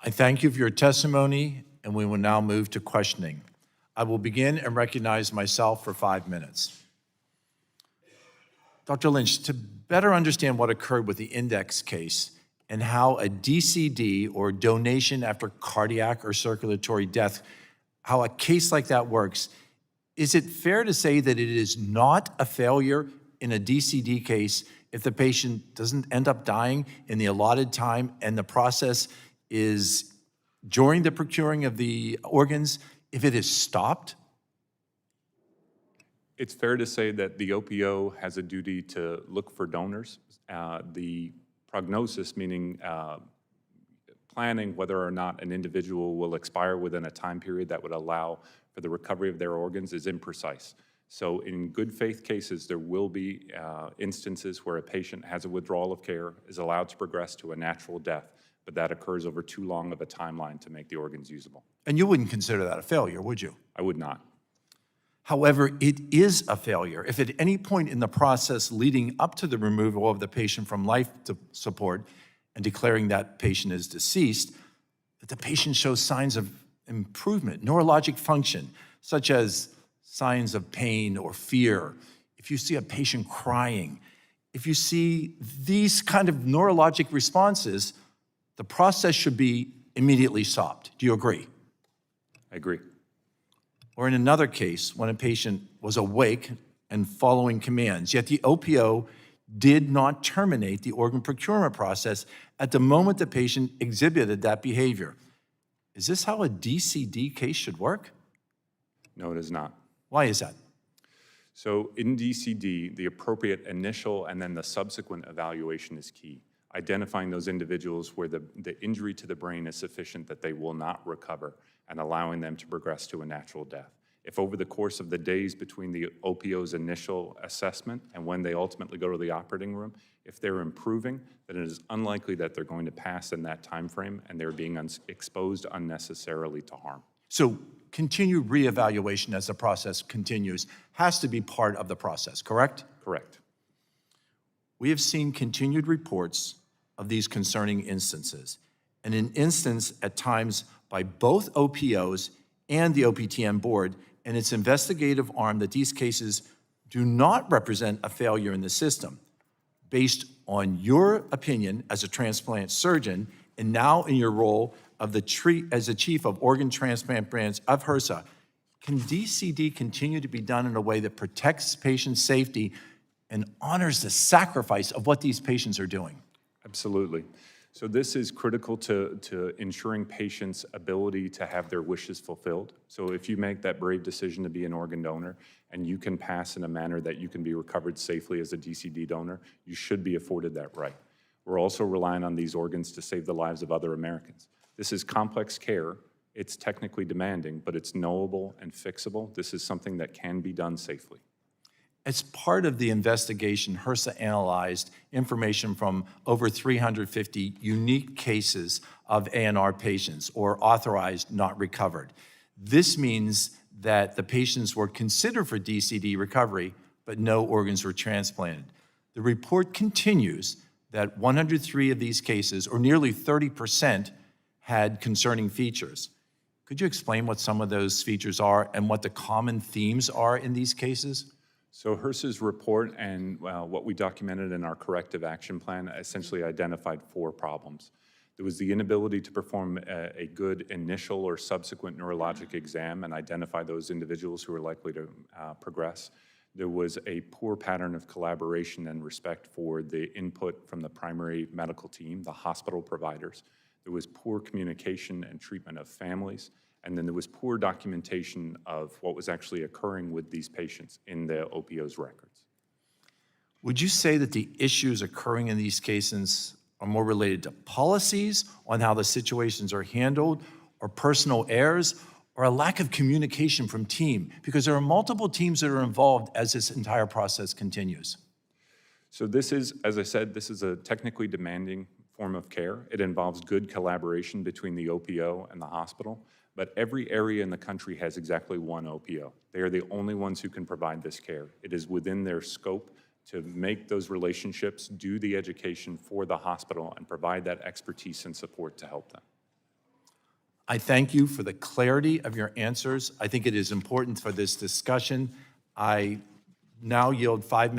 I thank you for your testimony, and we will now move to questioning. I will begin and recognize myself for 5 minutes. Dr. Lynch, to better understand what occurred with the index case and how a DCD, or donation after cardiac or circulatory death, how a case like that works, is it fair to say that it is not a failure in a DCD case if the patient doesn't end up dying in the allotted time and the process is during the procuring of the organs, if it is stopped? It's fair to say that the OPO has a duty to look for donors. The prognosis, meaning planning whether or not an individual will expire within a time period that would allow for the recovery of their organs, is imprecise. So in good faith cases, there will be instances where a patient has a withdrawal of care, is allowed to progress to a natural death, but that occurs over too long of a timeline to make the organs usable. And you wouldn't consider that a failure, would you? I would not. However, it is a failure if at any point in the process leading up to the removal of the patient from life support and declaring that patient is deceased, that the patient shows signs of improvement, neurologic function, such as signs of pain or fear. If you see a patient crying, if you see these kind of neurologic responses, the process should be immediately stopped. Do you agree? I agree. Or in another case, when a patient was awake and following commands, yet the OPO did not terminate the organ procurement process at the moment the patient exhibited that behavior. Is this how a DCD case should work? No, it is not. Why is that? So in DCD, the appropriate initial and then the subsequent evaluation is key. Identifying those individuals where the injury to the brain is sufficient that they will not recover and allowing them to progress to a natural death. If over the course of the days between the OPO's initial assessment and when they ultimately go to the operating room, if they're improving, then it is unlikely that they're going to pass in that time frame and they're being exposed unnecessarily to harm. So continued reevaluation as the process continues has to be part of the process, correct? Correct. We have seen continued reports of these concerning instances, and an instance at times by both OPOs and the OPTN board and its investigative arm that these cases do not represent a failure in the system. Based on your opinion as a transplant surgeon and now in your role of as the chief of Organ Transplant Branch of HRSA, can DCD continue to be done in a way that protects patient safety and honors the sacrifice of what these patients are doing? Absolutely. So this is critical to ensuring patients' ability to have their wishes fulfilled. So if you make that brave decision to be an organ donor and you can pass in a manner that you can be recovered safely as a DCD donor, you should be afforded that right. We're also relying on these organs to save the lives of other Americans. This is complex care. It's technically demanding, but it's knowable and fixable. This is something that can be done safely. As part of the investigation, HRSA analyzed information from over 350 unique cases of ANR patients, or authorized not recovered. This means that the patients were considered for DCD recovery, but no organs were transplanted. The report continues that 103 of these cases, or nearly 30%, had concerning features. Could you explain what some of those features are and what the common themes are in these cases? So HRSA's report and what we documented in our corrective action plan essentially identified 4 problems. There was the inability to perform a good initial or subsequent neurologic exam and identify those individuals who are likely to progress. There was a poor pattern of collaboration and respect for the input from the primary medical team, the hospital providers. There was poor communication and treatment of families. And then there was poor documentation of what was actually occurring with these patients in the OPO's records. Would you say that the issues occurring in these cases are more related to policies on how the situations are handled, or personal errors, or a lack of communication from team? Because there are multiple teams that are involved as this entire process continues. So this is, as I said, this is a technically demanding form of care. It involves good collaboration between the OPO and the hospital. But every area in the country has exactly one OPO. They are the only ones who can provide this care. It is within their scope to make those relationships, do the education for the hospital, and provide that expertise and support to help them. I thank you for the clarity of your answers. I think it is important for this discussion. I now yield 5 minutes